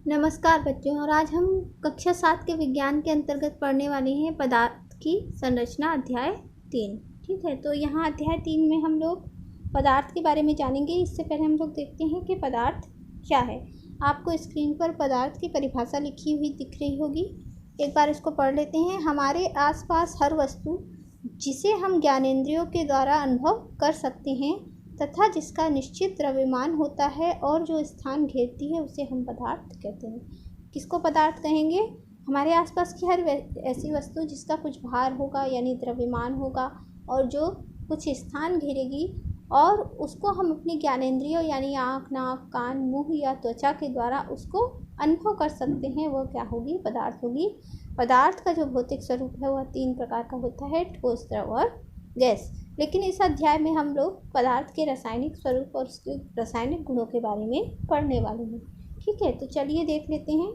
नमस्कार बच्चों। और आज हम कक्षा 7 के विज्ञान के अंतर्गत पढ़ने वाले हैं पदार्थ की संरचना अध्याय 3। ठीक है, तो यहाँ अध्याय 3 में हम लोग पदार्थ के बारे में जानेंगे। इससे पहले हम लोग देखते हैं कि पदार्थ क्या है। आपको स्क्रीन पर पदार्थ की परिभाषा लिखी हुई दिख रही होगी, एक बार इसको पढ़ लेते हैं। हमारे आसपास हर वस्तु जिसे हम ज्ञानेंद्रियों के द्वारा अनुभव कर सकते हैं तथा जिसका निश्चित द्रव्यमान होता है और जो स्थान घेरती है उसे हम पदार्थ कहते हैं। किसको पदार्थ कहेंगे? हमारे आसपास की हर ऐसी वस्तु जिसका कुछ भार होगा यानी द्रव्यमान होगा और जो कुछ स्थान घेरेगी और उसको हम अपनी ज्ञानेंद्रियों यानी आँख, नाक, कान, मुंह या त्वचा के द्वारा उसको अनुभव कर सकते हैं, वह क्या होगी? पदार्थ होगी। पदार्थ का जो भौतिक स्वरूप है वह 3 प्रकार का होता है, ठोस, द्रव और गैस। लेकिन इस अध्याय में हम लोग पदार्थ के रासायनिक स्वरूप और उसके रासायनिक गुणों के बारे में पढ़ने वाले हैं। ठीक है, तो चलिए देख लेते हैं।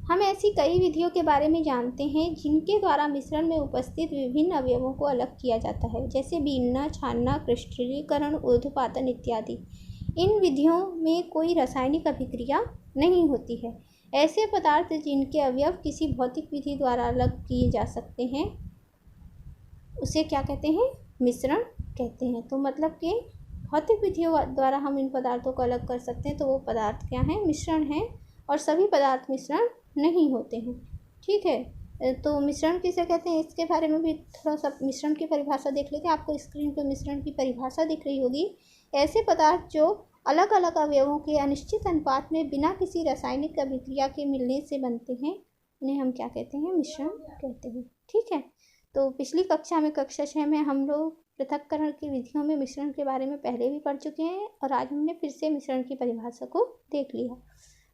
हम ऐसी कई विधियों के बारे में जानते हैं जिनके द्वारा मिश्रण में उपस्थित विभिन्न अवयवों को अलग किया जाता है, जैसे बीनना, छानना, क्रिस्टलीकरण, ऊर्ध्वपातन इत्यादि। इन विधियों में कोई रासायनिक अभिक्रिया नहीं होती है। ऐसे पदार्थ जिनके अवयव किसी भौतिक विधि द्वारा अलग किए जा सकते हैं उसे क्या कहते हैं? मिश्रण कहते हैं। तो मतलब कि भौतिक विधियों द्वारा हम इन पदार्थों को अलग कर सकते हैं, तो वो पदार्थ क्या हैं? मिश्रण हैं। और सभी पदार्थ मिश्रण नहीं होते हैं। ठीक है, तो मिश्रण किसे कहते हैं इसके बारे में भी थोड़ा सा मिश्रण की परिभाषा देख लेते हैं। आपको स्क्रीन पर मिश्रण की परिभाषा दिख रही होगी। ऐसे पदार्थ जो अलग अलग अवयवों के अनिश्चित अनुपात में बिना किसी रासायनिक अभिक्रिया के मिलने से बनते हैं, उन्हें हम क्या कहते हैं? मिश्रण कहते हैं। ठीक है, तो पिछली कक्षा में, कक्षा 6 में हम लोग पृथक्करण की विधियों में मिश्रण के बारे में पहले भी पढ़ चुके हैं और आज हमने फिर से मिश्रण की परिभाषा को देख लिया।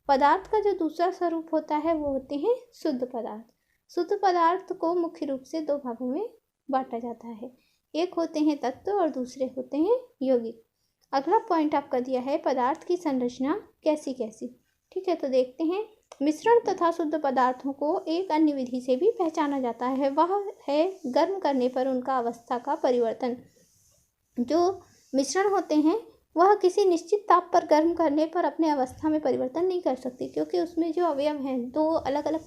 पदार्थ का जो दूसरा स्वरूप होता है वो होते हैं शुद्ध पदार्थ। शुद्ध पदार्थ को मुख्य रूप से 2 भागों में बांटा जाता है। एक होते हैं तत्व और दूसरे होते हैं यौगिक। अगला पॉइंट आपका दिया है पदार्थ की संरचना कैसी कैसी। ठीक है, तो देखते हैं। मिश्रण तथा शुद्ध पदार्थों को एक अन्य विधि से भी पहचाना जाता है, वह है गर्म करने पर उनका अवस्था का परिवर्तन। जो मिश्रण होते हैं वह किसी निश्चित ताप पर गर्म करने पर अपने अवस्था में परिवर्तन नहीं कर सकती, क्योंकि उसमें जो अवयव हैं, 2 अलग अलग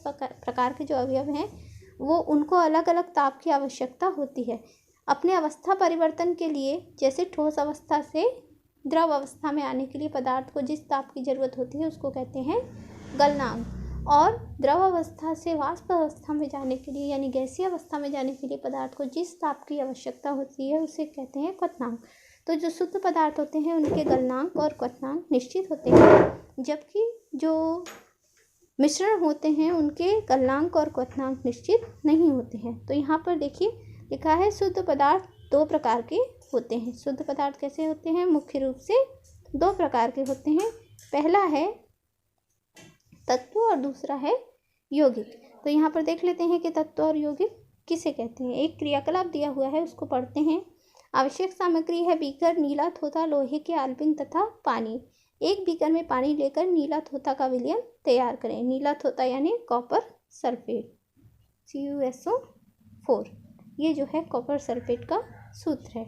प्रकार के जो अवयव हैं वो उनको अलग अलग ताप की आवश्यकता होती है अपने अवस्था परिवर्तन के लिए। जैसे ठोस अवस्था से द्रव अवस्था में आने के लिए पदार्थ को जिस ताप की ज़रूरत होती है उसको कहते हैं गलनांक, और द्रव अवस्था से वाष्प अवस्था में जाने के लिए यानी गैसीय अवस्था में जाने के लिए पदार्थ को जिस ताप की आवश्यकता होती है उसे कहते हैं क्वथनांक। तो जो शुद्ध पदार्थ होते हैं उनके गलनांक और क्वथनांक निश्चित होते हैं, जबकि जो मिश्रण होते हैं उनके गलनांक और क्वथनांक निश्चित नहीं होते हैं। तो यहाँ पर देखिए लिखा है शुद्ध पदार्थ 2 प्रकार के होते हैं। शुद्ध पदार्थ कैसे होते हैं? मुख्य रूप से 2 प्रकार के होते हैं। पहला है तत्व और दूसरा है यौगिक। तो यहाँ पर देख लेते हैं कि तत्व और यौगिक किसे कहते हैं। एक क्रियाकलाप दिया हुआ है, उसको पढ़ते हैं। आवश्यक सामग्री है बीकर, नीला थोथा, लोहे के आल्पिन तथा पानी। एक बीकर में पानी लेकर नीला थोथा का विलयन तैयार करें। नीला थोथा यानी कॉपर सल्फेट, CuSO4। ये जो है कॉपर सल्फेट का सूत्र है।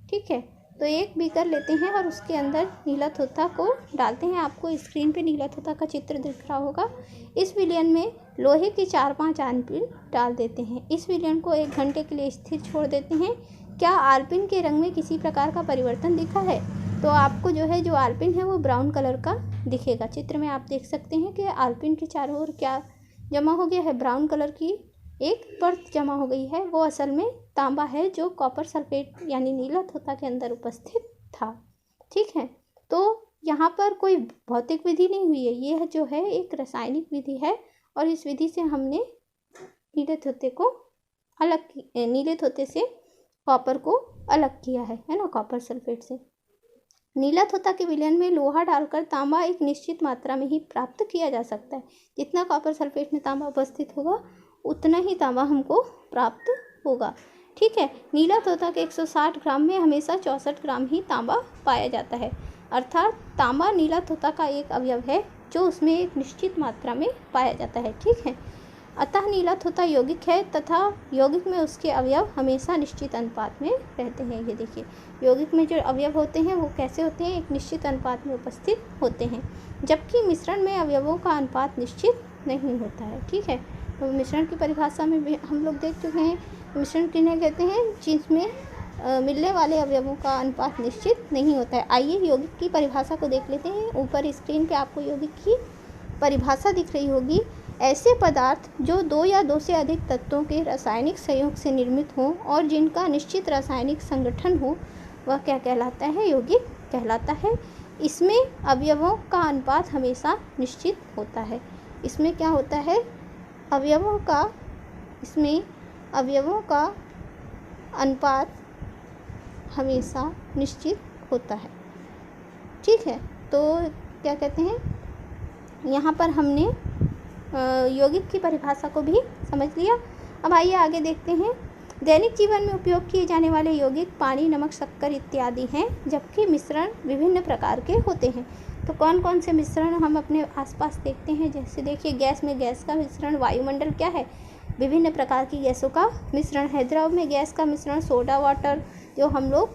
ठीक है, तो एक बीकर लेते हैं और उसके अंदर नीला थोथा को डालते हैं। आपको स्क्रीन पे नीला थोथा का चित्र दिख रहा होगा। इस विलयन में लोहे के 4-5 आल्पिन डाल देते हैं। इस विलयन को 1 घंटे के लिए स्थिर छोड़ देते हैं। क्या आल्पिन के रंग में किसी प्रकार का परिवर्तन दिखा है? तो आपको जो आल्पिन है वो ब्राउन कलर का दिखेगा। चित्र में आप देख सकते हैं कि आल्पिन के चारों ओर क्या जमा हो गया है? ब्राउन कलर की एक परत जमा हो गई है। वो असल में तांबा है जो कॉपर सल्फेट यानी नीला थोथा के अंदर उपस्थित था। ठीक है, तो यहाँ पर कोई भौतिक विधि नहीं हुई है, ये जो है एक रासायनिक विधि है और इस विधि से हमने नीले थोथे से कॉपर को अलग किया है ना, कॉपर सल्फेट से। नीला थोथा के विलयन में लोहा डालकर तांबा एक निश्चित मात्रा में ही प्राप्त किया जा सकता है। जितना कॉपर सल्फेट में तांबा उपस्थित होगा उतना ही तांबा हमको प्राप्त होगा। ठीक है, नीला थोथा के 160 ग्राम में हमेशा 64 ग्राम ही तांबा पाया जाता है। अर्थात तांबा नीला थोथा का एक अवयव है जो उसमें एक निश्चित मात्रा में पाया जाता है। ठीक है, अतः नीलत्व होता यौगिक है तथा यौगिक में उसके अवयव हमेशा निश्चित अनुपात में रहते हैं। ये देखिए, यौगिक में जो अवयव होते हैं वो कैसे होते हैं, एक निश्चित अनुपात में उपस्थित होते हैं, जबकि मिश्रण में अवयवों का अनुपात निश्चित नहीं होता है। ठीक है, तो मिश्रण की परिभाषा में भी हम लोग देख चुके हैं। मिश्रण किन्हें कहते हैं, जिसमें मिलने वाले अवयवों का अनुपात निश्चित नहीं होता है। आइए यौगिक की परिभाषा को देख लेते हैं। ऊपर स्क्रीन पे आपको यौगिक की परिभाषा दिख रही होगी। ऐसे पदार्थ जो दो या दो से अधिक तत्वों के रासायनिक संयोग से निर्मित हों और जिनका निश्चित रासायनिक संगठन हो, वह क्या कहलाता है, यौगिक कहलाता है। इसमें अवयवों का अनुपात हमेशा निश्चित होता है। इसमें क्या होता है, अवयवों का अनुपात हमेशा निश्चित होता है। ठीक है, तो क्या कहते हैं, यहाँ पर हमने यौगिक की परिभाषा को भी समझ लिया। अब आइए आगे देखते हैं। दैनिक जीवन में उपयोग किए जाने वाले यौगिक पानी, नमक, शक्कर इत्यादि हैं, जबकि मिश्रण विभिन्न प्रकार के होते हैं। तो कौन कौन से मिश्रण हम अपने आसपास देखते हैं, जैसे देखिए गैस में गैस का मिश्रण, वायुमंडल क्या है, विभिन्न प्रकार की गैसों का मिश्रण है। द्रव में गैस का मिश्रण, सोडा वाटर जो हम लोग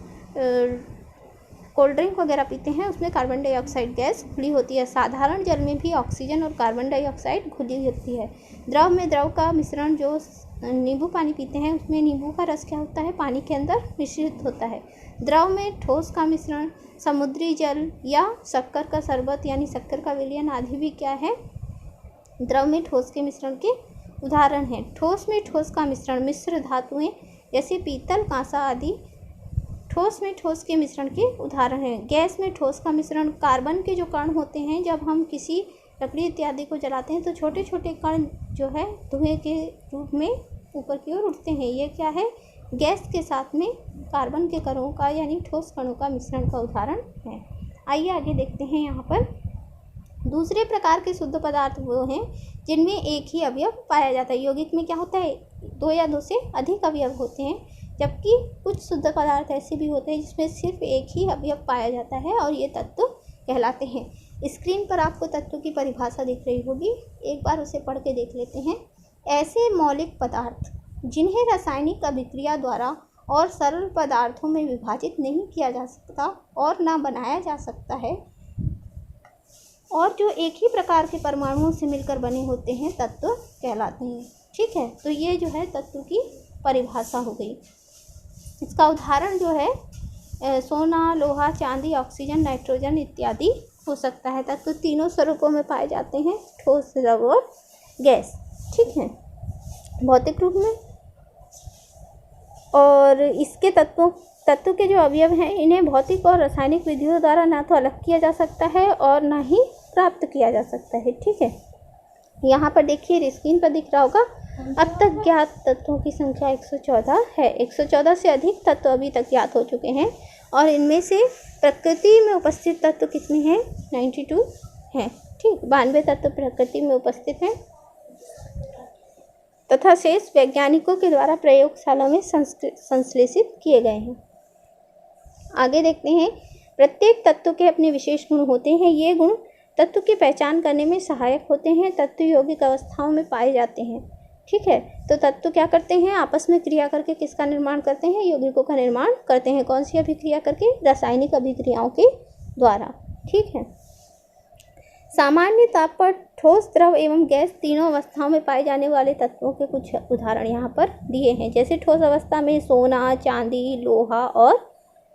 कोल्ड ड्रिंक वगैरह पीते हैं उसमें कार्बन डाइऑक्साइड गैस घुली होती है। साधारण जल में भी ऑक्सीजन और कार्बन डाइऑक्साइड घुली होती है। द्रव में द्रव का मिश्रण, जो नींबू पानी पीते हैं उसमें नींबू का रस क्या होता है, पानी के अंदर मिश्रित होता है। द्रव में ठोस का मिश्रण, समुद्री जल या शक्कर का शरबत यानी शक्कर का विलयन आदि भी क्या है, द्रव में ठोस के मिश्रण के उदाहरण हैं। ठोस में ठोस का मिश्रण, मिश्र धातुएं जैसे पीतल, कांसा आदि ठोस में ठोस के मिश्रण के उदाहरण हैं। गैस में ठोस का मिश्रण, कार्बन के जो कण होते हैं, जब हम किसी लकड़ी इत्यादि को जलाते हैं तो छोटे छोटे कण जो है धुएं के रूप में ऊपर की ओर उठते हैं। ये क्या है, गैस के साथ में कार्बन के कणों का यानी ठोस कणों का मिश्रण का उदाहरण है। आइए आगे देखते हैं। यहाँ पर दूसरे प्रकार के शुद्ध पदार्थ वो हैं जिनमें एक ही अवयव पाया जाता है। यौगिक में क्या होता है, दो या दो से अधिक अवयव होते हैं, जबकि कुछ शुद्ध पदार्थ ऐसे भी होते हैं जिसमें सिर्फ एक ही अवयव पाया जाता है और ये तत्व कहलाते हैं। स्क्रीन पर आपको तत्व की परिभाषा दिख रही होगी, एक बार उसे पढ़ के देख लेते हैं। ऐसे मौलिक पदार्थ जिन्हें रासायनिक अभिक्रिया द्वारा और सरल पदार्थों में विभाजित नहीं किया जा सकता और ना बनाया जा सकता है और जो एक ही प्रकार के परमाणुओं से मिलकर बने होते हैं, तत्व कहलाते हैं। ठीक है, तो ये जो है तत्व की परिभाषा हो गई। इसका उदाहरण जो है सोना, लोहा, चांदी, ऑक्सीजन, नाइट्रोजन इत्यादि हो सकता है। तत्व तीनों स्वरूपों में पाए जाते हैं, ठोस, द्रव और गैस। ठीक है, भौतिक रूप में। और इसके तत्व के जो अवयव हैं इन्हें भौतिक और रासायनिक विधियों द्वारा ना तो अलग किया जा सकता है और ना ही प्राप्त किया जा सकता है। ठीक है, यहाँ पर देखिए स्क्रीन पर दिख रहा होगा, अब तक ज्ञात तत्वों की संख्या 114 है। 114 से अधिक तत्व अभी तक ज्ञात हो चुके हैं और इनमें से प्रकृति में उपस्थित तत्व कितने हैं, 92 हैं। ठीक, 92 तत्व प्रकृति में उपस्थित हैं तथा शेष वैज्ञानिकों के द्वारा प्रयोगशाला में संश्लेषित किए गए हैं। आगे देखते हैं। प्रत्येक तत्व के अपने विशेष गुण होते हैं। ये गुण तत्व की पहचान करने में सहायक होते हैं। तत्व यौगिक अवस्थाओं में पाए जाते हैं। ठीक है, तो तत्व क्या करते हैं, आपस में क्रिया करके किसका निर्माण करते हैं, यौगिकों का निर्माण करते हैं। कौन सी अभिक्रिया करके, रासायनिक अभिक्रियाओं के द्वारा। ठीक है, सामान्य ताप पर ठोस, द्रव एवं गैस तीनों अवस्थाओं में पाए जाने वाले तत्वों के कुछ उदाहरण यहाँ पर दिए हैं। जैसे ठोस अवस्था में सोना, चांदी, लोहा और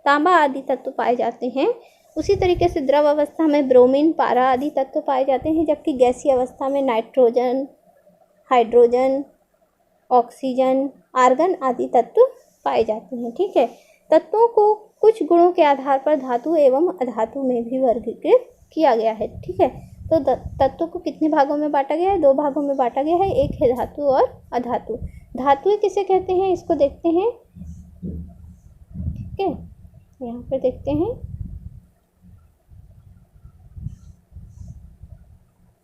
तांबा आदि तत्व पाए जाते हैं। उसी तरीके से द्रव अवस्था में ब्रोमीन, पारा आदि तत्व पाए जाते हैं, जबकि गैसीय अवस्था में नाइट्रोजन, हाइड्रोजन, ऑक्सीजन, आर्गन आदि तत्व पाए जाते हैं। ठीक है, तत्वों को कुछ गुणों के आधार पर धातु एवं अधातु में भी वर्गीकृत किया गया है। ठीक है, तो तत्व को कितने भागों में बांटा गया है, 2 भागों में बांटा गया है। एक है धातु और अधातु। धातुएं किसे कहते हैं, इसको देखते हैं। ठीक है, यहाँ पर देखते हैं।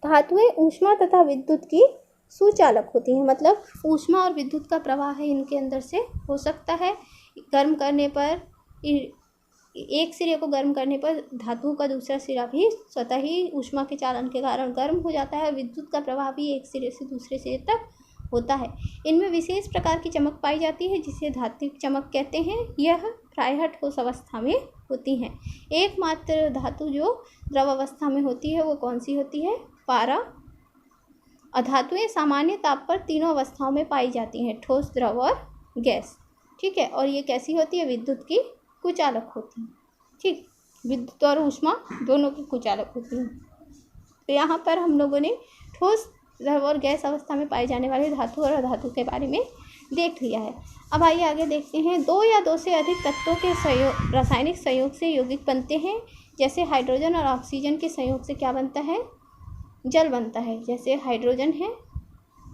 धातुएं ऊष्मा तथा विद्युत की सुचालक होती हैं, मतलब ऊष्मा और विद्युत का प्रवाह है इनके अंदर से हो सकता है। गर्म करने पर, एक सिरे को गर्म करने पर धातु का दूसरा सिरा भी स्वतः ही ऊष्मा के चालन के कारण गर्म हो जाता है। विद्युत का प्रवाह भी एक सिरे से दूसरे सिरे तक होता है। इनमें विशेष प्रकार की चमक पाई जाती है जिसे धात्विक चमक कहते हैं। यह प्रायः ठोस अवस्था में होती हैं। एकमात्र धातु जो द्रव अवस्था में होती है वो कौन सी होती है? पारा। अधातुएं सामान्य ताप पर तीनों अवस्थाओं में पाई जाती हैं, ठोस, द्रव और गैस। ठीक है, और ये कैसी होती है? विद्युत की कुचालक होती है। ठीक, विद्युत और ऊष्मा दोनों की कुचालक होती है। तो यहाँ पर हम लोगों ने ठोस, द्रव और गैस अवस्था में पाए जाने वाले धातु और अधातु के बारे में देख लिया है। अब आइए आगे देखते हैं। दो या दो से अधिक तत्वों के रासायनिक संयोग से यौगिक बनते हैं। जैसे हाइड्रोजन और ऑक्सीजन के संयोग से क्या बनता है? जल बनता है। जैसे हाइड्रोजन है,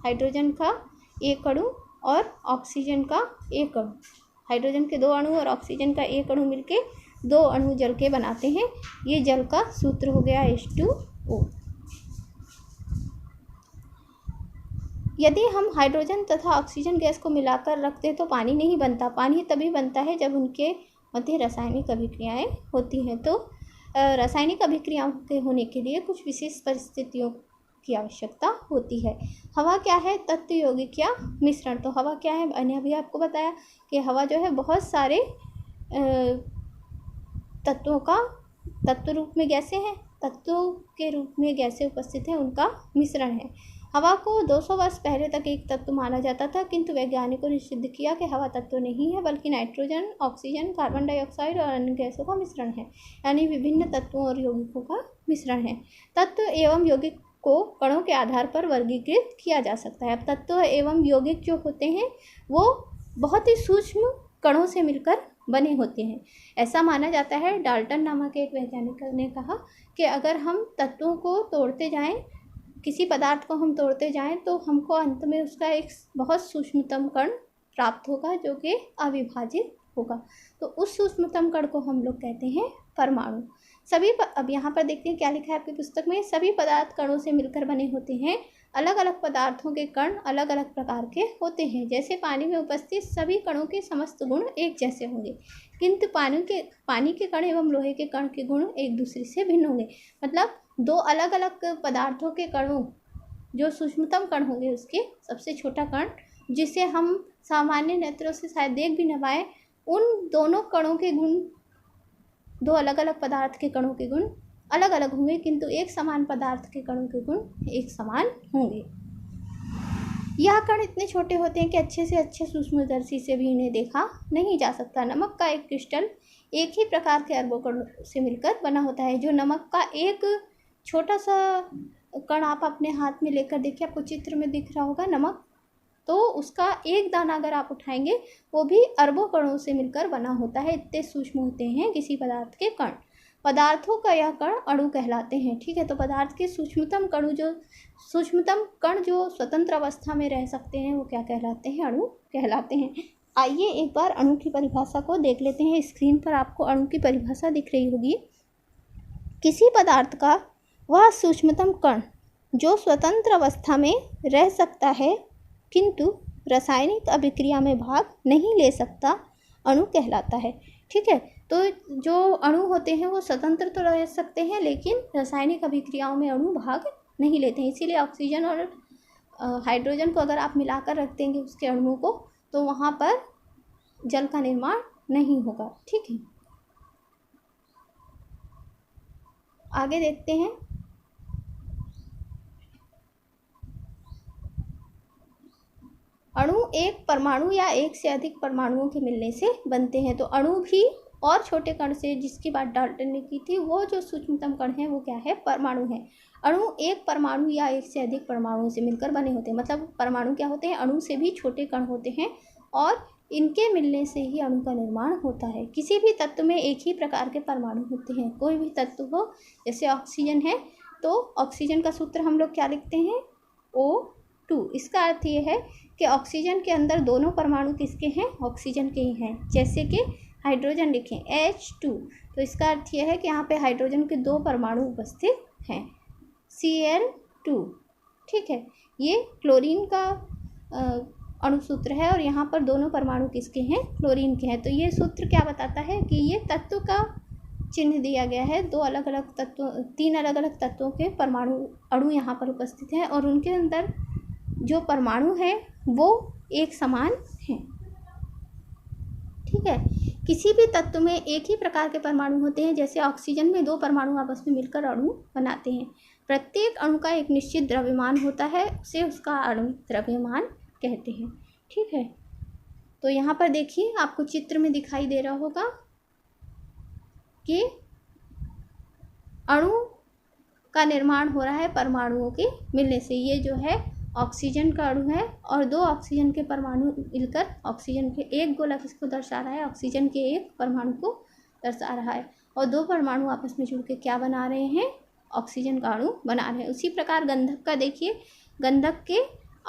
हाइड्रोजन का एक अणु और ऑक्सीजन का एक अणु, हाइड्रोजन के 2 अणु और ऑक्सीजन का एक अणु मिलके 2 अणु जल के बनाते हैं। ये जल का सूत्र हो गया H2O। यदि हम हाइड्रोजन तथा ऑक्सीजन गैस को मिलाकर रखते हैं तो पानी नहीं बनता। पानी तभी बनता है जब उनके मध्य रासायनिक अभिक्रियाएं होती हैं। तो रासायनिक अभिक्रियाओं के होने के लिए कुछ विशेष परिस्थितियों की आवश्यकता होती है। हवा क्या है? तत्व, यौगिक या मिश्रण। तो हवा क्या है? मैंने अभी आपको बताया कि हवा जो है बहुत सारे तत्वों का तत्व रूप में गैसें हैं, तत्वों के रूप में गैसें उपस्थित हैं, उनका मिश्रण है। हवा को 200 वर्ष पहले तक एक तत्व माना जाता था, किंतु वैज्ञानिकों ने सिद्ध किया कि हवा तत्व नहीं है बल्कि नाइट्रोजन, ऑक्सीजन, कार्बन डाइऑक्साइड और अन्य गैसों का मिश्रण है, यानी विभिन्न तत्वों और यौगिकों का मिश्रण है। तत्व एवं यौगिक को कणों के आधार पर वर्गीकृत किया जा सकता है। अब तत्व एवं यौगिक जो होते हैं वो बहुत ही सूक्ष्म कणों से मिलकर बने होते हैं। ऐसा माना जाता है, डाल्टन नामक एक वैज्ञानिक ने कहा कि अगर हम तत्वों को तोड़ते जाएं, किसी पदार्थ को हम तोड़ते जाएं तो हमको अंत में उसका एक बहुत सूक्ष्मतम कण प्राप्त होगा जो कि अविभाजित होगा। तो उस सूक्ष्मतम कण को हम लोग कहते हैं परमाणु। अब यहाँ पर देखते हैं क्या लिखा है आपकी पुस्तक में। सभी पदार्थ कणों से मिलकर बने होते हैं। अलग अलग पदार्थों के कण अलग अलग प्रकार के होते हैं। जैसे पानी में उपस्थित सभी कणों के समस्त गुण एक जैसे होंगे, किंतु पानी के कण एवं लोहे के कण के गुण एक दूसरे से भिन्न होंगे। मतलब 2 अलग अलग पदार्थों के कणों, जो सूक्ष्मतम कण होंगे उसके सबसे छोटा कण, जिसे हम सामान्य नेत्रों से शायद देख भी न पाए, उन दोनों कणों के गुण, 2 अलग अलग पदार्थ के कणों के गुण अलग अलग होंगे, किंतु एक समान पदार्थ के कणों के गुण एक समान होंगे। यह कण इतने छोटे होते हैं कि अच्छे से अच्छे सूक्ष्मदर्शी से भी इन्हें देखा नहीं जा सकता। नमक का एक क्रिस्टल एक ही प्रकार के अरबों कणों से मिलकर बना होता है। जो नमक का एक छोटा सा कण आप अपने हाथ में लेकर देखिए, आपको चित्र में दिख रहा होगा नमक, तो उसका एक दाना अगर आप उठाएंगे वो भी अरबों कणों से मिलकर बना होता है। इतने सूक्ष्म होते हैं किसी पदार्थ के कण। पदार्थों का यह कण अणु कहलाते हैं। ठीक है, तो पदार्थ के सूक्ष्मतम कण जो स्वतंत्र अवस्था में रह सकते हैं वो क्या कहलाते हैं? अणु कहलाते हैं। आइए एक बार अणु की परिभाषा को देख लेते हैं। स्क्रीन पर आपको अणु की परिभाषा दिख रही होगी। किसी पदार्थ का वह सूक्ष्मतम कण जो स्वतंत्र अवस्था में रह सकता है किंतु रासायनिक अभिक्रिया में भाग नहीं ले सकता, अणु कहलाता है। ठीक है, तो जो अणु होते हैं वो स्वतंत्र तो रह सकते हैं लेकिन रासायनिक अभिक्रियाओं में अणु भाग नहीं लेते हैं। इसीलिए ऑक्सीजन और हाइड्रोजन को अगर आप मिलाकर रख देंगे उसके अणुओं को, तो वहाँ पर जल का निर्माण नहीं होगा। ठीक है, आगे देखते हैं। अणु एक परमाणु या एक से अधिक परमाणुओं के मिलने से बनते हैं। तो अणु भी और छोटे कण से, जिसकी बात डाल्टन ने की थी, वो जो सूक्ष्मतम कण है वो क्या है? परमाणु है। अणु एक परमाणु या एक से अधिक परमाणुओं से मिलकर बने होते हैं। मतलब परमाणु क्या होते हैं? अणु से भी छोटे कण होते हैं और इनके मिलने से ही अणु का निर्माण होता है। किसी भी तत्व में एक ही प्रकार के परमाणु होते हैं। कोई भी तत्व हो, जैसे ऑक्सीजन है तो ऑक्सीजन का सूत्र हम लोग क्या लिखते हैं? O2। इसका अर्थ ये है कि ऑक्सीजन के अंदर दोनों परमाणु किसके हैं? ऑक्सीजन के ही हैं। जैसे कि हाइड्रोजन लिखें H2, तो इसका अर्थ ये है कि यहाँ पे हाइड्रोजन के 2 परमाणु उपस्थित हैं, Cl2। ठीक है, ये क्लोरीन का अणुसूत्र है और यहाँ पर दोनों परमाणु किसके हैं? क्लोरीन के हैं। तो ये सूत्र क्या बताता है कि ये तत्व का चिन्ह दिया गया है। 3 अलग अलग तत्वों के परमाणु अणु यहाँ पर उपस्थित हैं और उनके अंदर जो परमाणु है वो एक समान हैं। ठीक है, किसी भी तत्व में एक ही प्रकार के परमाणु होते हैं। जैसे ऑक्सीजन में 2 परमाणु आपस में मिलकर अणु बनाते हैं। प्रत्येक अणु का एक निश्चित द्रव्यमान होता है, उसे उसका अणु द्रव्यमान कहते हैं। ठीक है, तो यहाँ पर देखिए आपको चित्र में दिखाई दे रहा होगा कि अणु का निर्माण हो रहा है परमाणुओं के मिलने से। ये जो है ऑक्सीजन का अणु है और 2 ऑक्सीजन के परमाणु मिलकर ऑक्सीजन के एक गोलक इसको दर्शा रहा है, ऑक्सीजन के एक परमाणु को दर्शा रहा है। और 2 परमाणु आपस में जुड़ के क्या बना रहे हैं? ऑक्सीजन का अणु बना रहे हैं। उसी प्रकार गंधक का देखिए, गंधक के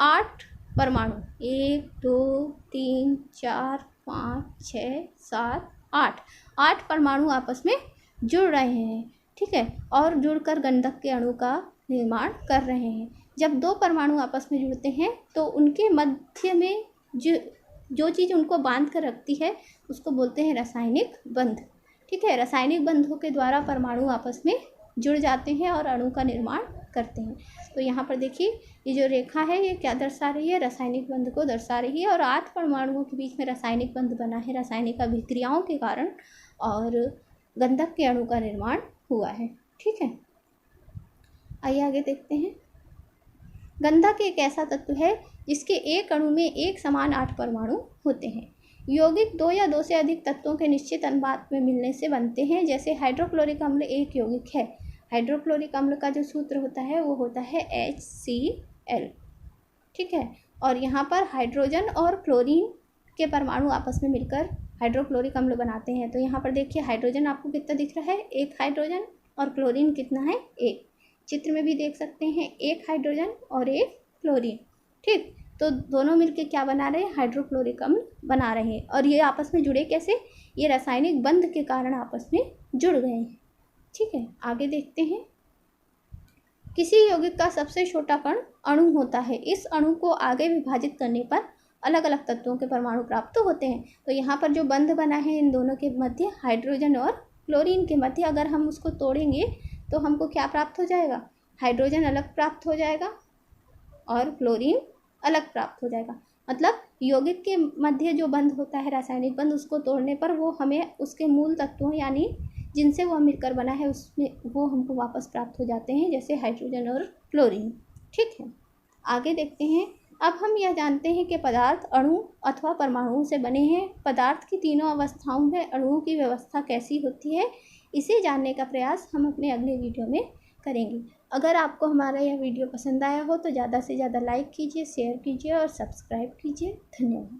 8 परमाणु, 1 2 3 4 5 6 7 8 परमाणु आपस में जुड़ रहे हैं। ठीक है, और जुड़कर गंधक के अणु का निर्माण कर रहे हैं। जब 2 परमाणु आपस में जुड़ते हैं तो उनके मध्य में जो चीज़ उनको बांध कर रखती है उसको बोलते हैं रासायनिक बंध। ठीक है, रासायनिक बंधों के द्वारा परमाणु आपस में जुड़ जाते हैं और अणु का निर्माण करते हैं। तो यहाँ पर देखिए ये जो रेखा है ये क्या दर्शा रही है? रासायनिक बंध को दर्शा रही है। और 8 परमाणुओं के बीच में रासायनिक बंध बना है रासायनिक अभिक्रियाओं के कारण, और गंधक के अणु का निर्माण हुआ है। ठीक है, आइए आगे देखते हैं। गंधक एक ऐसा तत्व है जिसके एक अणु में एक समान 8 परमाणु होते हैं। यौगिक 2 या 2 से अधिक तत्वों के निश्चित अनुपात में मिलने से बनते हैं। जैसे हाइड्रोक्लोरिक अम्ल एक यौगिक है। हाइड्रोक्लोरिक अम्ल का जो सूत्र होता है वो होता है HCl। ठीक है, और यहाँ पर हाइड्रोजन और क्लोरीन के परमाणु आपस में मिलकर हाइड्रोक्लोरिक अम्ल बनाते हैं। तो यहाँ पर देखिए हाइड्रोजन आपको कितना दिख रहा है? 1 हाइड्रोजन, और क्लोरीन कितना है? 1। चित्र में भी देख सकते हैं 1 हाइड्रोजन और 1 क्लोरीन। ठीक, तो दोनों मिलके क्या बना रहे हैं? हाइड्रोक्लोरिक अम्ल बना रहे हैं। और ये आपस में जुड़े कैसे? ये रासायनिक बंध के कारण आपस में जुड़ गए हैं। ठीक है, आगे देखते हैं। किसी यौगिक का सबसे छोटा कण अणु होता है। इस अणु को आगे विभाजित करने पर अलग अलग तत्वों के परमाणु प्राप्त होते हैं। तो यहाँ पर जो बंध बना है इन दोनों के मध्य, हाइड्रोजन और क्लोरीन के मध्य, अगर हम उसको तोड़ेंगे तो हमको क्या प्राप्त हो जाएगा? हाइड्रोजन अलग प्राप्त हो जाएगा और क्लोरीन अलग प्राप्त हो जाएगा। मतलब यौगिक के मध्य जो बंध होता है रासायनिक बंध, उसको तोड़ने पर वो हमें उसके मूल तत्वों यानी जिनसे वो मिलकर बना है उसमें वो हमको वापस प्राप्त हो जाते हैं, जैसे हाइड्रोजन और क्लोरीन। ठीक है, आगे देखते हैं। अब हम यह जानते हैं कि पदार्थ अणु अथवा परमाणुओं से बने हैं। पदार्थ की तीनों अवस्थाओं में अणुओं की व्यवस्था कैसी होती है, इसे जानने का प्रयास हम अपने अगले वीडियो में करेंगे। अगर आपको हमारा यह वीडियो पसंद आया हो तो ज़्यादा से ज़्यादा लाइक कीजिए, शेयर कीजिए और सब्सक्राइब कीजिए। धन्यवाद।